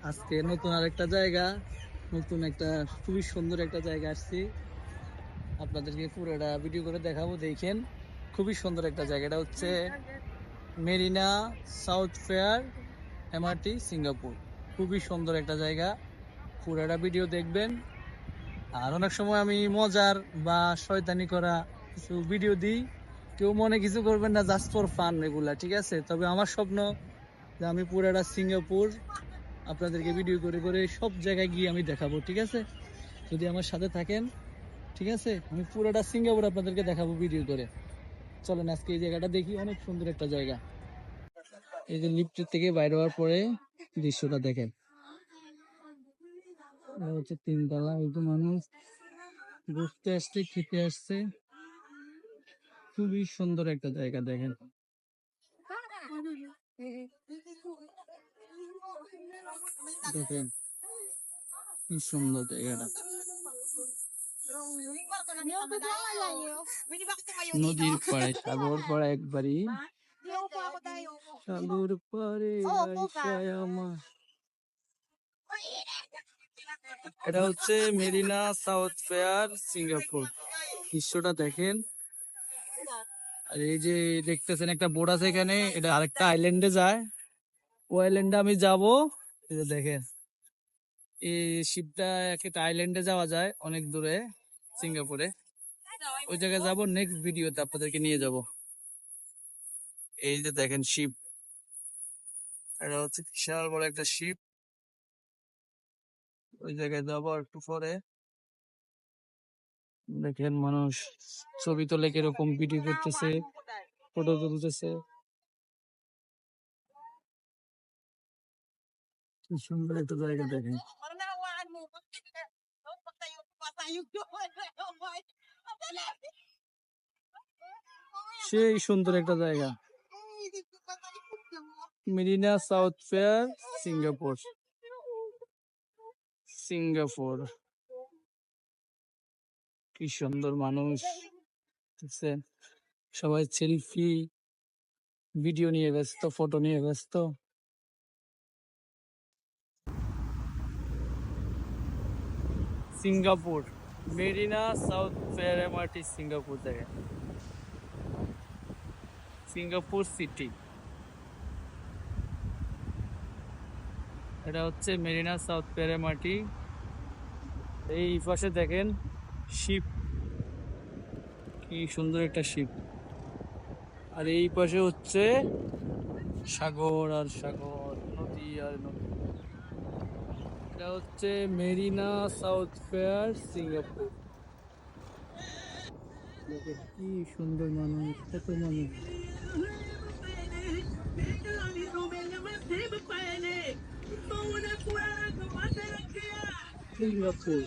আজকে নতুন আরেকটা জায়গা, নতুন একটা খুবই সুন্দর একটা জায়গা আসছি। আপনাদেরকে পুরোটা ভিডিও করে দেখাবো, দেখেন। খুবই সুন্দর একটা জায়গা, এটা হচ্ছে Marina south fair MRT Singapore. খুবই সুন্দর একটা জায়গা, পুরোটা ভিডিও দেখবেন। আর অনেক সময় আমি মজার বা শয়তানি করা কিছু ভিডিও দিই, কেউ মনে কিছু করবেন না, জাস্ট ফর ফান এগুলা, ঠিক আছে? তবে আমার স্বপ্ন যে আমি পুরোটা সিঙ্গাপুর আপনাদেরকে ভিডিও করে করে সব জায়গায় গিয়ে আমি দেখাবো, ঠিক আছে? যদি আমার সাথে থাকেন, ঠিক আছে, আমি পুরোটা সিঙ্গাপুর আপনাদেরকে দেখাবো ভিডিও করে। চলেন আজকে এই জায়গাটা দেখি, অনেক সুন্দর একটা জায়গা। এই যে লিফটের থেকে বাইরে হওয়ার পরে দৃশ্যটা দেখেন, এটা হচ্ছে তিনতলা। এই তো মানুষ বসতে আসছে, খেতে আসছে। খুবই সুন্দর একটা জায়গা, দেখেন। দেখেন কি সুন্দর জায়গাটা, নদীর পাড়ে, সাগর পাড়ে একবারই, সাগর পাড়ে আইসায় আমার। এটা হচ্ছে মেরিনা সাউথ ফেয়ার সিঙ্গাপুর। দৃশ্যটা দেখেন। আর এই যে দেখতেছেন একটা বোট আছে এখানে, এটা আরেকটা আইল্যান্ডে যায়। ও আইল্যান্ডে আমি যাব। এই যে দেখেন, এই শিপটা একটা আইল্যান্ডে যাওয়া যায় অনেক দূরে, সিঙ্গাপুরে। ওই জায়গায় যাব, নেক্সট ভিডিওতে আপনাদেরকে নিয়ে যাব। এই যে দেখেন শিপ, এটা হচ্ছে বিশাল বড় একটা শিপ। ওই জায়গায় যাবো একটু পরে। দেখেন মানুষ ছবি তোলে, কিরকম ভিডিও করতেছে, ফটো তুলতেছে। কি সুন্দর একটা জায়গা, দেখেন। সেই সুন্দর একটা জায়গা, Marina south fair Singapore. Singapore কি সুন্দর মানুষ, দেখছেন? সবাই সেলফি ভিডিও নিয়ে ব্যস্ত, ফটো নিয়ে ব্যস্ত। Singapore, Marina south fair MRT Singapore জায়গা, সিঙ্গাপুর সিটি। এটা হচ্ছে মেরিনা সাউথ ফেয়ার এমআরটি। এই পাশে দেখেন শিপ, কি সুন্দর একটা শিপ। আর এই পাশে হচ্ছে সাগর আর সাগর, নদী আর নদী। এটা হচ্ছে মেরিনা সাউথ ফেয়ার সিঙ্গাপুর। দেখেন কি সুন্দর মানুষ, কত মানুষ। সিঙ্গাপুর।